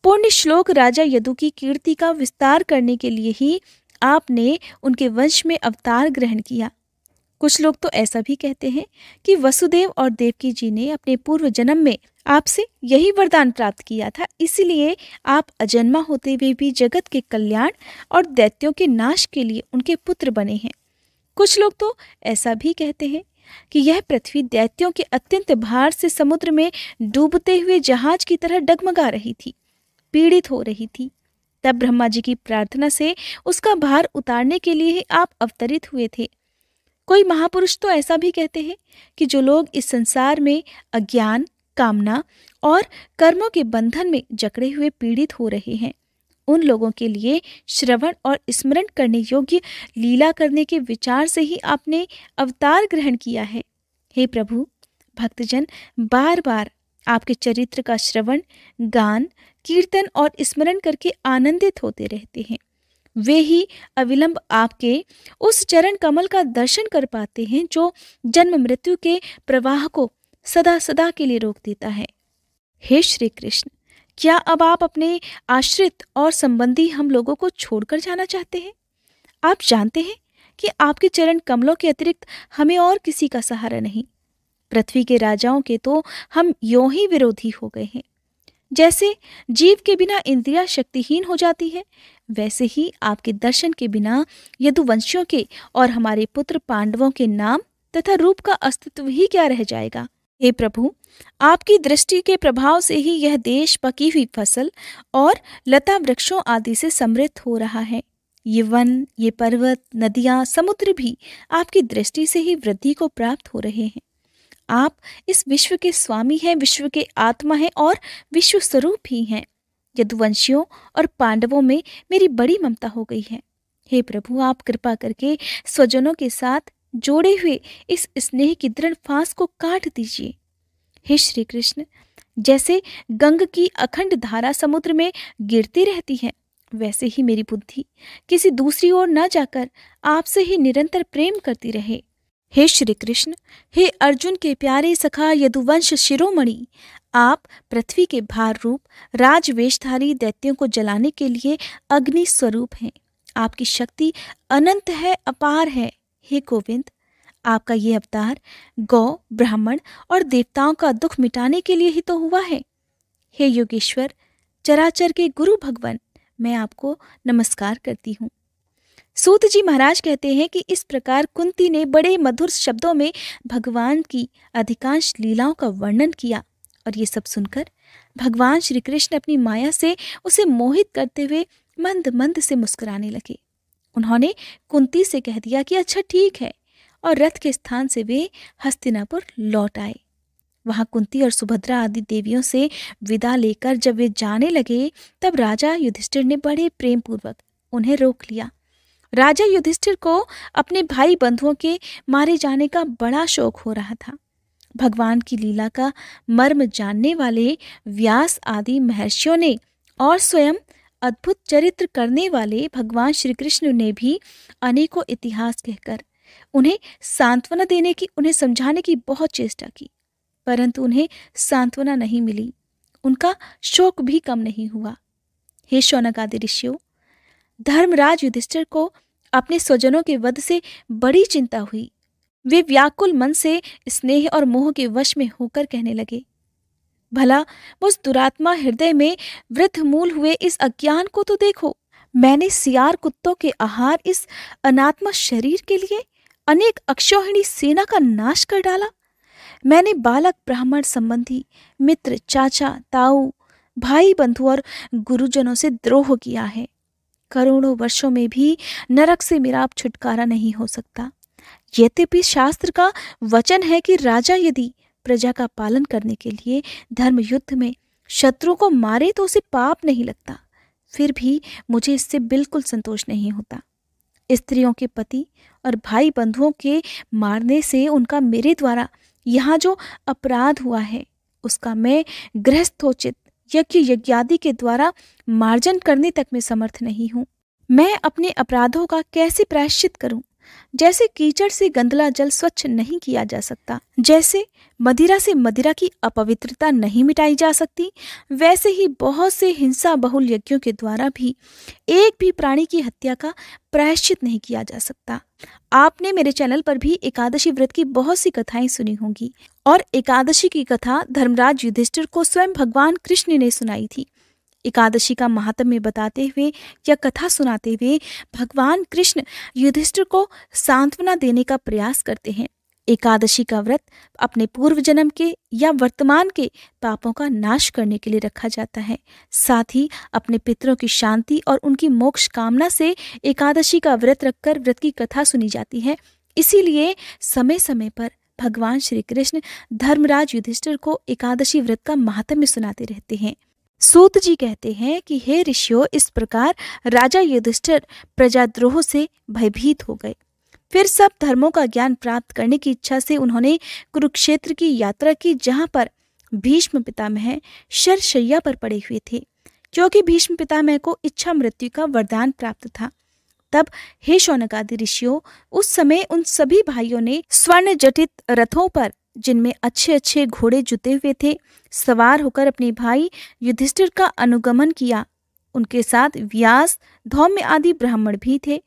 पुण्य श्लोक राजा यदु की कीर्ति का विस्तार करने के लिए ही आपने उनके वंश में अवतार ग्रहण किया। कुछ लोग तो ऐसा भी कहते हैं कि वसुदेव और देवकी जी ने अपने पूर्व जन्म में आपसे यही वरदान प्राप्त किया था, इसीलिए आप अजन्मा होते हुए भी जगत के कल्याण और दैत्यों के नाश के लिए उनके पुत्र बने हैं। कुछ लोग तो ऐसा भी कहते हैं कि यह पृथ्वी दैत्यों के अत्यंत भार से समुद्र में डूबते हुए जहाज की तरह डगमगा रही थी, पीड़ित हो रही थी। तब ब्रह्मा जी की प्रार्थना से उसका भार उतारने के लिए ही आप अवतरित हुए थे। कोई महापुरुष तो ऐसा भी कहते हैं कि जो लोग इस संसार में अज्ञान, कामना और कर्मों के बंधन में जकड़े हुए पीड़ित हो रहे हैं, उन लोगों के लिए श्रवण और स्मरण करने योग्य लीला करने के विचार से ही आपने अवतार ग्रहण किया है। हे प्रभु, भक्तजन बार बार आपके चरित्र का श्रवण, गान, कीर्तन और स्मरण करके आनंदित होते रहते हैं। वे ही अविलंब आपके उस चरण कमल का दर्शन कर पाते हैं जो जन्म मृत्यु के प्रवाह को सदा सदा के लिए रोक देता है। हे श्री कृष्ण, क्या अब आप अपने आश्रित और संबंधी हम लोगों को छोड़कर जाना चाहते हैं? आप जानते हैं कि आपके चरण कमलों के अतिरिक्त हमें और किसी का सहारा नहीं। पृथ्वी के राजाओं के तो हम यों ही विरोधी हो गए हैं। जैसे जीव के बिना इंद्रियां शक्तिहीन हो जाती है, वैसे ही आपके दर्शन के बिना यदुवंशियों के और हमारे पुत्र पांडवों के नाम तथा रूप का अस्तित्व ही क्या रह जाएगा। हे प्रभु, आपकी दृष्टि के प्रभाव से ही यह देश पकी हुई फसल और लता वृक्षों आदि से समृद्ध हो रहा है। ये वन, ये पर्वत, नदियां, समुद्र भी आपकी दृष्टि से ही वृद्धि को प्राप्त हो रहे हैं। आप इस विश्व के स्वामी हैं, विश्व के आत्मा हैं और विश्व स्वरूप भी हैं। यदुवंशियों और पांडवों में मेरी बड़ी ममता हो गई है। हे प्रभु, आप कृपा करके स्वजनों के साथ जोड़े हुए इस स्नेह की दृढ़ फांस को काट दीजिए। हे श्री कृष्ण, जैसे गंग की अखंड धारा समुद्र में गिरती रहती है, वैसे ही मेरी बुद्धि किसी दूसरी ओर न जाकर आपसे ही निरंतर प्रेम करती रहे। हे श्री कृष्ण, हे अर्जुन के प्यारे सखा यदुवंश शिरोमणि, आप पृथ्वी के भार रूप राजवेशधारी दैत्यों को जलाने के लिए अग्नि स्वरूप हैं। आपकी शक्ति अनंत है, अपार है। हे गोविंद, आपका ये अवतार गौ, ब्राह्मण और देवताओं का दुख मिटाने के लिए ही तो हुआ है। हे योगेश्वर, चराचर के गुरु भगवान, मैं आपको नमस्कार करती हूँ। सूत जी महाराज कहते हैं कि इस प्रकार कुंती ने बड़े मधुर शब्दों में भगवान की अधिकांश लीलाओं का वर्णन किया और ये सब सुनकर भगवान श्री कृष्ण अपनी माया से उसे मोहित करते हुए मंद मंद से मुस्कुराने लगे। उन्होंने कुंती से कह दिया कि अच्छा ठीक है, और रथ के स्थान से वे हस्तिनापुर लौट आए। वहां कुंती और सुभद्रा आदि देवियों से विदा लेकर जब वे जाने लगे, तब राजा युधिष्ठिर ने बड़े प्रेम पूर्वक उन्हें रोक लिया राजा युधिष्ठिर को अपने भाई बंधुओं के मारे जाने का बड़ा शौक हो रहा था। भगवान की लीला का मर्म जानने वाले व्यास आदि महर्षियों ने और स्वयं अद्भुत चरित्र करने वाले भगवान श्री कृष्ण ने भी अनेकों इतिहास कहकर उन्हें सांत्वना देने की, उन्हें समझाने की बहुत चेष्टा की, परंतु उन्हें सांत्वना नहीं मिली। उनका शोक भी कम नहीं हुआ। हे शौनक आदि ऋषियों, धर्मराज युधिष्ठिर को अपने स्वजनों के वध से बड़ी चिंता हुई। वे व्याकुल मन से स्नेह और मोह के वश में होकर कहने लगे, भला उस दुरात्मा हृदय में वृद्ध मूल हुए इस अज्ञान को तो देखो। मैंने सियार कुत्तों के आहार इस अनात्मा शरीर के लिए अनेक अक्षौहिणी सेना का नाश कर डाला। मैंने बालक ब्राह्मण संबंधी मित्र चाचा ताऊ भाई बंधु और गुरुजनों से द्रोह किया है। करोड़ों वर्षों में भी नरक से मेरा अब छुटकारा नहीं हो सकता। यद्यपि शास्त्र का वचन है कि राजा यदि प्रजा का पालन करने के लिए धर्म युद्ध में शत्रु को मारे तो उसे पाप नहीं लगता, फिर भी मुझे इससे बिल्कुल संतोष नहीं होता। स्त्रियों के पति और भाई बंधुओं के मारने से उनका मेरे द्वारा यहाँ जो अपराध हुआ है उसका मैं गृहस्थोचित यज्ञ यज्ञादि के द्वारा मार्जन करने तक में समर्थ नहीं हूँ। मैं अपने अपराधों का कैसे प्रायश्चित करूं? जैसे कीचड़ से गंदला जल स्वच्छ नहीं किया जा सकता, जैसे मदिरा से मदिरा की अपवित्रता नहीं मिटाई जा सकती, वैसे ही बहुत से हिंसा बहुल यज्ञों के द्वारा भी एक भी प्राणी की हत्या का प्रायश्चित नहीं किया जा सकता। आपने मेरे चैनल पर भी एकादशी व्रत की बहुत सी कथाएं सुनी होंगी और एकादशी की कथा धर्मराज युधिष्ठिर को स्वयं भगवान कृष्ण ने सुनाई थी। एकादशी का महात्म्य बताते हुए या कथा सुनाते हुए भगवान कृष्ण युधिष्ठिर को सांत्वना देने का प्रयास करते हैं। एकादशी का व्रत अपने पूर्व जन्म के या वर्तमान के पापों का नाश करने के लिए रखा जाता है। साथ ही अपने पितरों की शांति और उनकी मोक्ष कामना से एकादशी का व्रत रखकर व्रत की कथा सुनी जाती है। इसीलिए समय समय पर भगवान श्री कृष्ण धर्मराज युधिष्ठिर को एकादशी व्रत का महात्म्य सुनाते रहते हैं। सूत जी कहते हैं कि हे ऋषियों, इस प्रकार राजा युधिष्ठिर प्रजाद्रोह से भयभीत हो गए। फिर सब धर्मों का ज्ञान प्राप्त करने की इच्छा से उन्होंने कुरुक्षेत्र की यात्रा की, जहाँ पर भीष्म पितामह शरशैया पर पड़े हुए थे, क्योंकि भीष्म पितामह को इच्छा मृत्यु का वरदान प्राप्त था। तब हे शौनक आदि ऋषियों, उस समय उन सभी भाइयों ने स्वर्ण जटित रथों पर, जिनमें अच्छे अच्छे घोड़े जुते हुए थे, सवार होकर अपने भाई युधिष्ठिर का अनुगमन किया। उनके साथ व्यास, धौम्य आदि ब्राह्मण भी थे।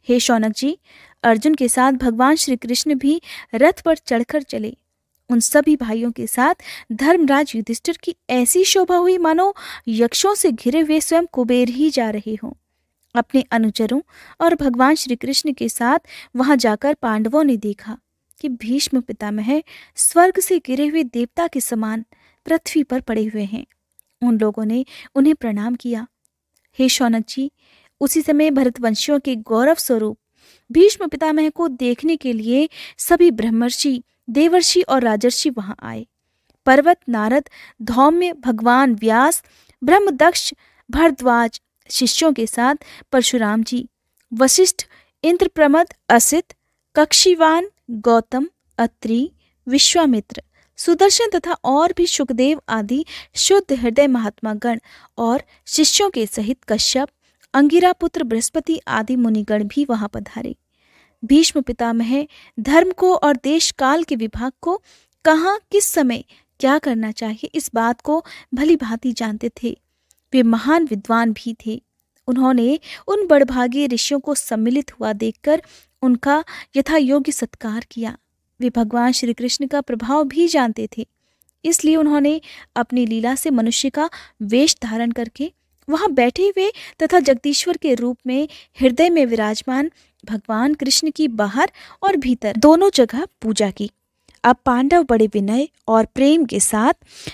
हे शौनक जी, अर्जुन के साथ भगवान श्री कृष्ण भी रथ पर चढ़कर चले। उन सभी भाइयों के साथ धर्मराज युधिष्ठिर की ऐसी शोभा हुई मानो यक्षों से घिरे हुए स्वयं कुबेर ही जा रहे हों। अपने अनुचरों और भगवान श्री कृष्ण के साथ वहां जाकर पांडवों ने देखा कि भीष्म पितामह स्वर्ग से गिरे हुए देवता के समान पृथ्वी पर पड़े हुए हैं। उन लोगों ने उन्हें प्रणाम किया। हे शौनक जी, उसी समय भरतवंशियों के गौरव स्वरूप भीष्म पितामह को देखने के लिए सभी ब्रह्मर्षि, देवर्षि और राजर्षि वहां आए। पर्वत, नारद, धौम्य, भगवान व्यास, ब्रह्मदक्ष, भरद्वाज शिष्यों के साथ परशुराम जी, वशिष्ठ, इंद्रप्रमद, असित, कक्षीवान, गौतम, अत्रि, विश्वामित्र, सुदर्शन तथा और भी सुखदेव आदि शुद्ध हृदय महात्मा गण और शिष्यों के सहित कश्यप, अंगिरा पुत्र बृहस्पति आदि मुनिगण भी वहां पधारे। भीष्म पितामह धर्म को और देश काल के विभाग को कहाँ किस समय क्या करना चाहिए इस बात को भली भांति जानते थे। वे महान विद्वान भी थे। उन्होंने उन बड़भागी ऋषियों को सम्मिलित हुआ देखकर उनका यथा योग्य सत्कार किया। वे भगवान श्री कृष्ण का प्रभाव भी जानते थे, इसलिए उन्होंने अपनी लीला से मनुष्य का वेश धारण करके वहां बैठे हुए तथा जगदीश्वर के रूप में हृदय में विराजमान भगवान कृष्ण की बाहर और भीतर दोनों जगह पूजा की। अब पांडव बड़े विनय और प्रेम के साथ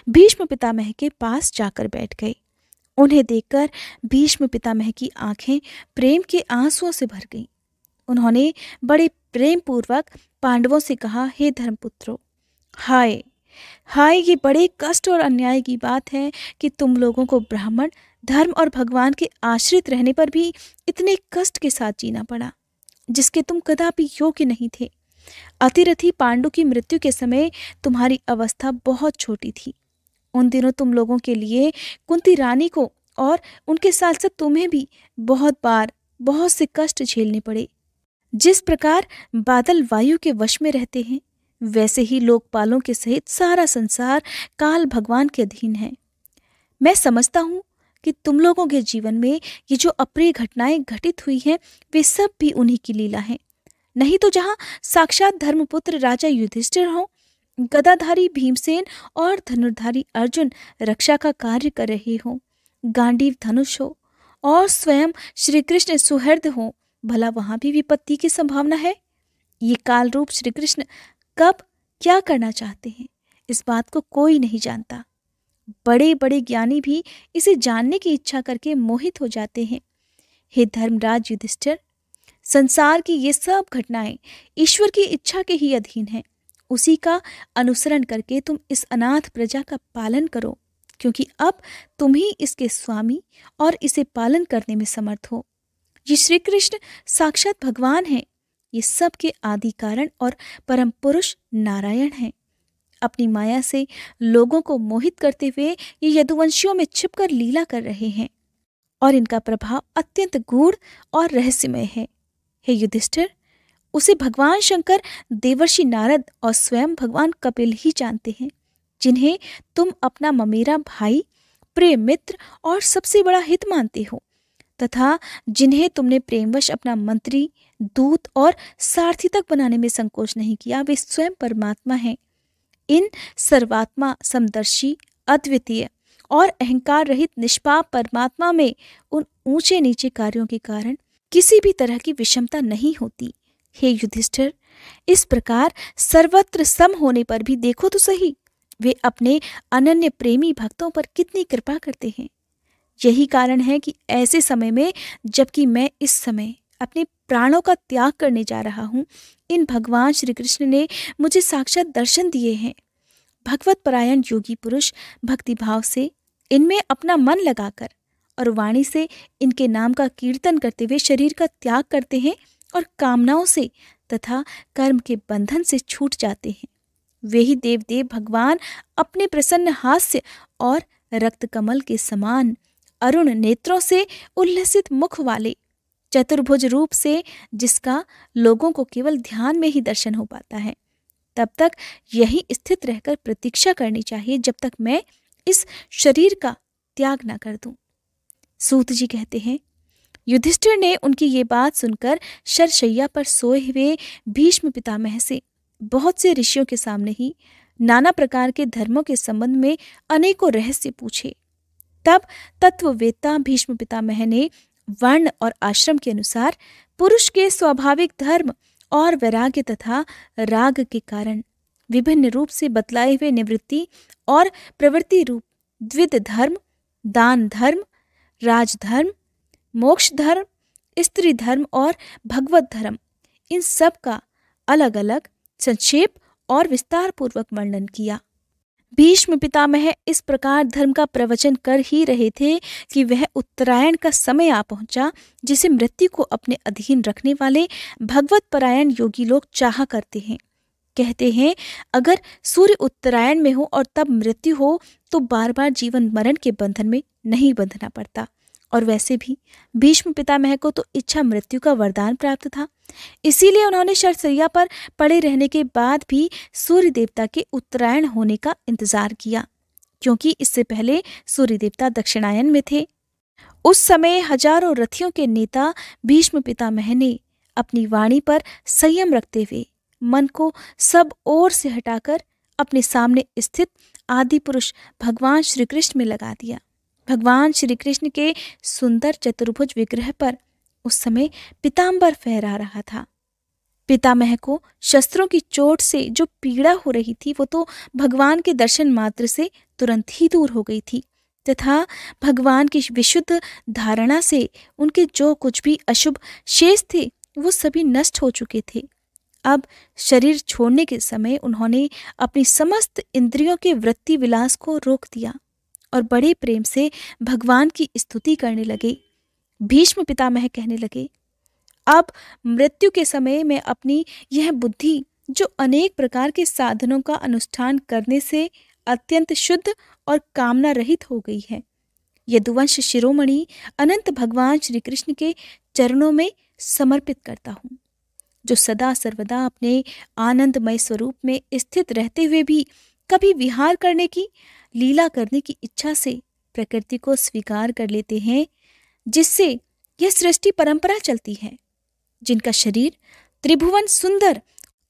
भीष्म पितामह के पास जाकर बैठ गए। उन्हें देखकर भीष्म पितामह की आंखें प्रेम के आंसुओं से भर गईं। उन्होंने बड़े प्रेम पूर्वक पांडवों से कहा, हे धर्मपुत्रों, हाय हाय, ये बड़े कष्ट और अन्याय की बात है कि तुम लोगों को ब्राह्मण धर्म और भगवान के आश्रित रहने पर भी इतने कष्ट के साथ जीना पड़ा जिसके तुम कदापि योग्य नहीं थे। अतिरथी पांडु की मृत्यु के समय तुम्हारी अवस्था बहुत छोटी थी। उन दिनों तुम लोगों के लिए कुंती रानी को और उनके साथ साथ तुम्हें भी बहुत बार बहुत से कष्ट झेलने पड़े। जिस प्रकार बादल वायु के वश में रहते हैं, वैसे ही लोकपालों के सहित सारा संसार काल भगवान के अधीन है। मैं समझता हूँ कि तुम लोगों के जीवन में ये जो अप्रिय घटनाएं घटित हुई हैं, वे सब भी उन्हीं की लीला है। नहीं तो जहाँ साक्षात धर्मपुत्र राजा युधिष्ठिर हो, गदाधारी भीमसेन और धनुर्धारी अर्जुन रक्षा का कार्य कर रहे हो, गांडीव धनुष हो और स्वयं श्री कृष्ण सुहृद हो, भला वहां भी विपत्ति की संभावना है। ये काल रूप श्री कृष्ण कब क्या करना चाहते हैं, इस बात को कोई नहीं जानता। बड़े बड़े ज्ञानी भी इसे जानने की इच्छा करके मोहित हो जाते हैं। हे धर्मराज युधिष्ठिर, संसार की ये सब घटनाएं ईश्वर की इच्छा के ही अधीन हैं। उसी का अनुसरण करके तुम इस अनाथ प्रजा का पालन करो, क्योंकि अब तुम ही इसके स्वामी और इसे पालन करने में समर्थ हो। ये श्री कृष्ण साक्षात भगवान हैं। ये सब के आदि कारण और परम पुरुष नारायण हैं। अपनी माया से लोगों को मोहित करते हुए ये यदुवंशियों में छिपकर लीला कर रहे हैं और इनका प्रभाव अत्यंत गूढ़ और रहस्यमय है। हे युधिष्ठिर, उसे भगवान शंकर, देवर्षि नारद और स्वयं भगवान कपिल ही जानते हैं, जिन्हें तुम अपना ममेरा भाई, प्रिय मित्र और सबसे बड़ा हित मानते हो, तथा जिन्हें तुमने प्रेमवश अपना मंत्री, दूत और सारथी तक बनाने में संकोच नहीं किया, वे स्वयं परमात्मा हैं। इन सर्वात्मा, समदर्शी, अद्वितीय और अहंकार रहित निष्पाप परमात्मा में उन ऊंचे नीचे कार्यों के कारण किसी भी तरह की विषमता नहीं होती। हे युधिष्ठिर, इस प्रकार सर्वत्र सम होने पर भी देखो तो सही, वे अपने अनन्य प्रेमी भक्तों पर कितनी कृपा करते हैं। यही कारण है कि ऐसे समय में, जबकि मैं इस समय अपने प्राणों का त्याग करने जा रहा हूँ, इन भगवान श्री कृष्ण ने मुझे साक्षात दर्शन दिए हैं। भगवत परायण योगी पुरुष भक्तिभाव से इनमें अपना मन लगाकर और वाणी से इनके नाम का कीर्तन करते हुए शरीर का त्याग करते हैं और कामनाओं से तथा कर्म के बंधन से छूट जाते हैं। वे ही देवदेव भगवान अपने प्रसन्न हास्य और रक्त कमल के समान अरुण नेत्रों से उल्लसित मुख वाले चतुर्भुज रूप से, जिसका लोगों को केवल ध्यान में ही दर्शन हो पाता है, तब तक यही स्थित रहकर प्रतीक्षा करनी चाहिए जब तक मैं इस शरीर का त्याग न कर दूं। सूत जी कहते हैं, युधिष्ठिर ने उनकी ये बात सुनकर शरशैया पर सोए हुए भीष्म पितामह से बहुत से ऋषियों के सामने ही नाना प्रकार के धर्मों के संबंध में अनेकों रहस्य पूछे। तब तत्ववेत्ता भीष्म पितामह ने वर्ण और आश्रम के अनुसार पुरुष के स्वाभाविक धर्म और वैराग्य तथा राग के कारण विभिन्न रूप से बतलाए हुए निवृत्ति और प्रवृत्ति रूप द्विध धर्म, दान धर्म, राजधर्म, मोक्ष धर्म, स्त्री धर्म और भगवत धर्म, इन सब का अलग अलग संक्षेप और विस्तार पूर्वक वर्णन किया। भीष्म पितामह इस प्रकार धर्म का प्रवचन कर ही रहे थे कि वह उत्तरायण का समय आ पहुंचा, जिसे मृत्यु को अपने अधीन रखने वाले भगवत परायण योगी लोग चाहा करते हैं। कहते हैं, अगर सूर्य उत्तरायण में हो और तब मृत्यु हो तो बार बार जीवन मरण के बंधन में नहीं बंधना पड़ता। और वैसे भी भीष्म पितामह को तो इच्छा मृत्यु का वरदान प्राप्त था, इसीलिए उन्होंने शरशैया पर पड़े रहने के बाद भी सूर्य देवता के उत्तरायण होने का इंतजार किया, क्योंकि इससे पहले सूर्य देवता दक्षिणायन में थे। उस समय हजारों रथियों के नेता भीष्म पितामह ने अपनी वाणी पर संयम रखते हुए मन को सब ओर से हटाकर अपने सामने स्थित आदि पुरुष भगवान श्री कृष्ण में लगा दिया। भगवान श्री कृष्ण के सुंदर चतुर्भुज विग्रह पर उस समय पीतांबर फहरा रहा था। पितामह को शस्त्रों की चोट से जो पीड़ा हो रही थी, वो तो भगवान के दर्शन मात्र से तुरंत ही दूर हो गई थी, तथा भगवान की विशुद्ध धारणा से उनके जो कुछ भी अशुभ शेष थे वो सभी नष्ट हो चुके थे। अब शरीर छोड़ने के समय उन्होंने अपनी समस्त इंद्रियों के वृत्ति विलास को रोक दिया और बड़े प्रेम से भगवान की स्तुति करने लगे। भीष्म पितामह कहने लगे, अब मृत्यु के समय मैं अपनी यह बुद्धि जो अनेक प्रकार के साधनों का अनुष्ठान करने से अत्यंत शुद्ध और कामना रहित हो गई है, यदुवंश शिरोमणि अनंत भगवान श्री कृष्ण के चरणों में समर्पित करता हूँ, जो सदा सर्वदा अपने आनंदमय स्वरूप में स्थित रहते हुए भी कभी विहार करने की, लीला करने की इच्छा से प्रकृति को स्वीकार कर लेते हैं, जिससे यह सृष्टि परंपरा चलती है, जिनका शरीर त्रिभुवन सुंदर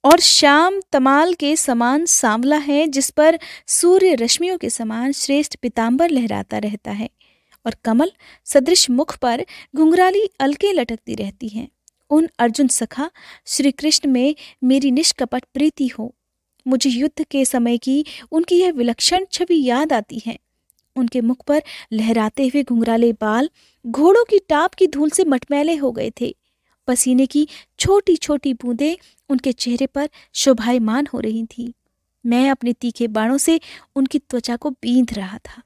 और श्याम तमाल के समान सांवला है, जिस पर सूर्य रश्मियों के समान श्रेष्ठ पीतांबर लहराता रहता है और कमल सदृश मुख पर घुंघराली अलके लटकती रहती हैं। उन अर्जुन सखा श्री कृष्ण में मेरी निष्कपट प्रीति हो। मुझे युद्ध के समय की उनकी यह विलक्षण छवि याद आती है। उनके मुख पर लहराते हुए घुंघराले बाल घोड़ों की टाप की धूल से मटमैले हो गए थे। पसीने की छोटी छोटी बूंदें उनके चेहरे पर शोभायमान हो रही थी। मैं अपने तीखे बाणों से उनकी त्वचा को बींध रहा था।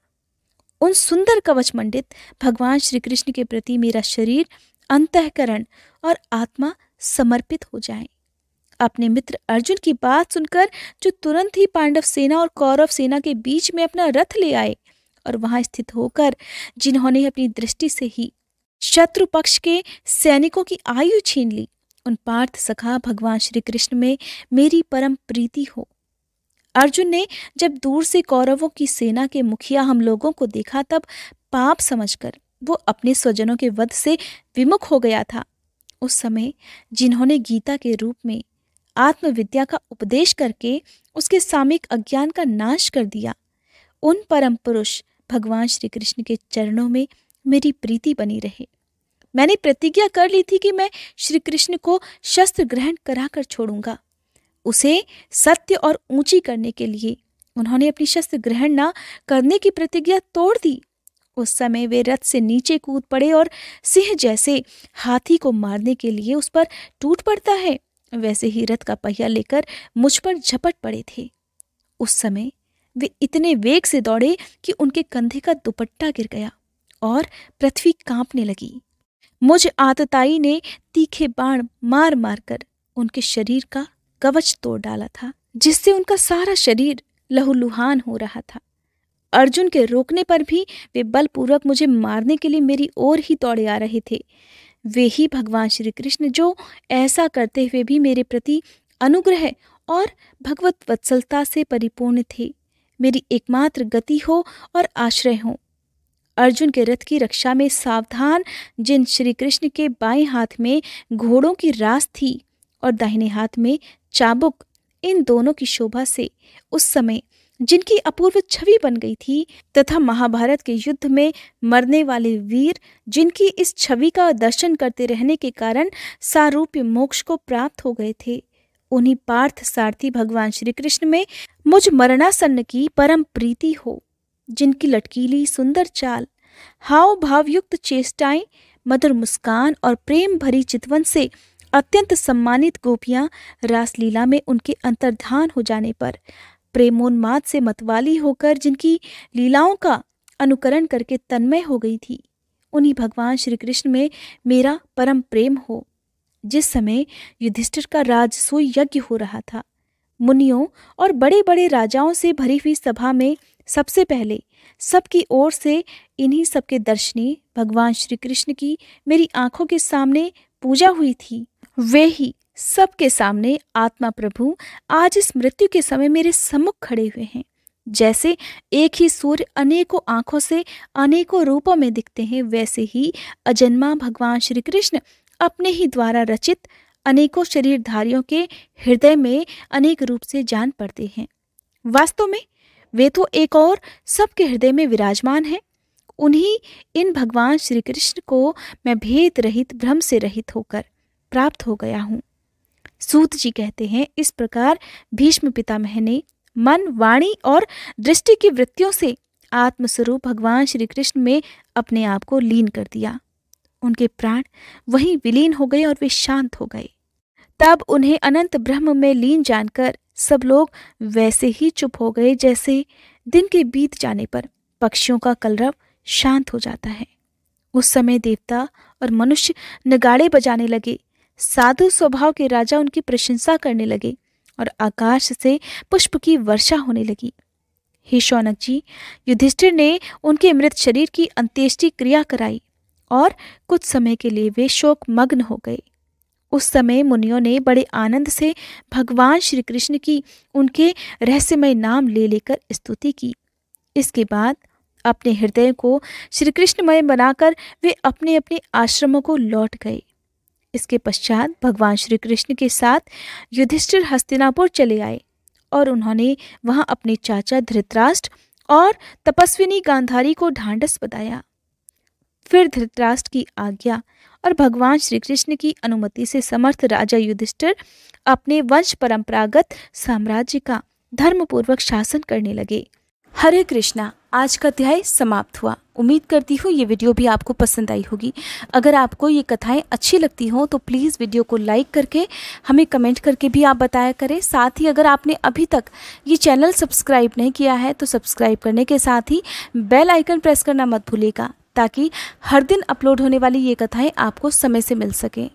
उन सुंदर कवच मंडित भगवान श्री कृष्ण के प्रति मेरा शरीर, अंतःकरण और आत्मा समर्पित हो जाए। अपने मित्र अर्जुन की बात सुनकर जो तुरंत ही पांडव सेना और कौरव सेना के बीच में अपना रथ ले आए और वहां स्थित होकर जिन्होंने अपनी दृष्टि से ही शत्रु पक्ष के सैनिकों की आयु छीन ली, उन पार्थ सखा भगवान श्री कृष्ण में मेरी परम प्रीति हो। अर्जुन ने जब दूर से कौरवों की सेना के मुखिया हम लोगों को देखा, तब पाप समझकर वो अपने स्वजनों के वध से विमुख हो गया था। उस समय जिन्होंने गीता के रूप में आत्मविद्या का उपदेश करके उसके सामयिक अज्ञान का नाश कर दिया, उन परम पुरुष भगवान श्री कृष्ण के चरणों में मेरी प्रीति बनी रहे। मैंने प्रतिज्ञा कर ली थी कि मैं श्री कृष्ण को शस्त्र ग्रहण कराकर छोड़ूंगा। उसे सत्य और ऊंची करने के लिए उन्होंने अपनी शस्त्र ग्रहण न करने की प्रतिज्ञा तोड़ दी। उस समय वे रथ से नीचे कूद पड़े और सिंह जैसे हाथी को मारने के लिए उस पर टूट पड़ता है, वैसे ही रथ का पहिया लेकर मुझ पर झपट पड़े थे। उस समय वे इतने वेग से दौड़े कि उनके कंधे का दुपट्टा गिर गया और पृथ्वी कांपने लगी। मुझ आतताई ने तीखे बाण मार मार कर उनके शरीर का कवच तोड़ डाला था, जिससे उनका सारा शरीर लहूलुहान हो रहा था। अर्जुन के रोकने पर भी वे बलपूर्वक मुझे मारने के लिए मेरी ओर ही दौड़े आ रहे थे। वे ही भगवान श्री कृष्ण जो ऐसा करते हुए भी मेरे प्रति अनुग्रह और भगवत वत्सलता से परिपूर्ण थे, मेरी एकमात्र गति हो और आश्रय हो। अर्जुन के रथ की रक्षा में सावधान जिन श्री कृष्ण के बाएं हाथ में घोड़ों की रास थी और दाहिने हाथ में चाबुक, इन दोनों की शोभा से उस समय जिनकी अपूर्व छवि बन गई थी, तथा महाभारत के युद्ध में मरने वाले वीर जिनकी इस छवि का दर्शन करते रहने के कारण सारूप्य मोक्ष को प्राप्त हो गए थे, उन्हीं पार्थ सारथी भगवान श्री कृष्ण में मुझ मरणासन्न की परम प्रीति हो, जिनकी लटकीली सुंदर चाल, हाव भावयुक्त चेष्टाएं, मधुर मुस्कान और प्रेम भरी चितवन से अत्यंत सम्मानित गोपियां रासलीला में उनके अंतर्धान हो जाने पर प्रेमोन्माद से मतवाली होकर जिनकी लीलाओं का अनुकरण करके तन्मय हो गई थी, उन्हीं भगवान श्री कृष्ण में मेरा परम प्रेम हो। जिस समय युधिष्ठिर का राजसूय यज्ञ हो रहा था, मुनियों और बड़े बड़े राजाओं से भरी हुई सभा में सबसे पहले सबकी ओर से इन्हीं सबके दर्शनी भगवान श्री कृष्ण की मेरी आंखों के सामने पूजा हुई थी, वे ही सबके सामने आत्मा प्रभु आज इस मृत्यु के समय मेरे सम्मुख खड़े हुए हैं। जैसे एक ही सूर्य अनेकों आंखों से अनेकों रूपों में दिखते हैं, वैसे ही अजन्मा भगवान श्री कृष्ण अपने ही द्वारा रचित अनेकों शरीरधारियों के हृदय में अनेक रूप से जान पड़ते हैं। वास्तव में वे तो एक और सबके हृदय में विराजमान हैं। उन्हीं इन भगवान श्री कृष्ण को मैं भेद रहित, भ्रम से रहित होकर प्राप्त हो गया हूँ। सूत जी कहते हैं, इस प्रकार भीष्म पितामह ने मन, वाणी और दृष्टि की वृत्तियों से आत्मस्वरूप भगवान श्री कृष्ण में अपने आप को लीन कर दिया। उनके प्राण वहीं विलीन हो गए और वे शांत हो गए। तब उन्हें अनंत ब्रह्म में लीन जानकर सब लोग वैसे ही चुप हो गए जैसे दिन के बीत जाने पर पक्षियों का कलरव शांत हो जाता है। उस समय देवता और मनुष्य नगाड़े बजाने लगे, साधु स्वभाव के राजा उनकी प्रशंसा करने लगे और आकाश से पुष्प की वर्षा होने लगी। हे शौनक जी, युधिष्ठिर ने उनके मृत शरीर की अंत्येष्टि क्रिया कराई और कुछ समय के लिए वे शोक मग्न हो गए। उस समय मुनियों ने बड़े आनंद से भगवान श्री कृष्ण की उनके रहस्यमय नाम ले लेकर स्तुति की। इसके बाद अपने हृदय को श्री कृष्णमय बनाकर वे अपने अपने आश्रमों को लौट गए। इसके पश्चात भगवान श्री कृष्ण के साथ युधिष्ठिर हस्तिनापुर चले आए और उन्होंने वहां अपने चाचा धृतराष्ट्र और तपस्विनी गांधारी को ढांढस बताया। फिर धृतराष्ट्र की आज्ञा और भगवान श्री कृष्ण की अनुमति से समर्थ राजा युधिष्ठिर अपने वंश परंपरागत साम्राज्य का धर्मपूर्वक शासन करने लगे। हरे कृष्णा। आज का अध्याय समाप्त हुआ। उम्मीद करती हूँ ये वीडियो भी आपको पसंद आई होगी। अगर आपको ये कथाएं अच्छी लगती हों तो प्लीज़ वीडियो को लाइक करके हमें कमेंट करके भी आप बताया करें। साथ ही अगर आपने अभी तक ये चैनल सब्सक्राइब नहीं किया है तो सब्सक्राइब करने के साथ ही बेल आइकन प्रेस करना मत भूलिएगा, ताकि हर दिन अपलोड होने वाली ये कथाएं आपको समय से मिल सकें।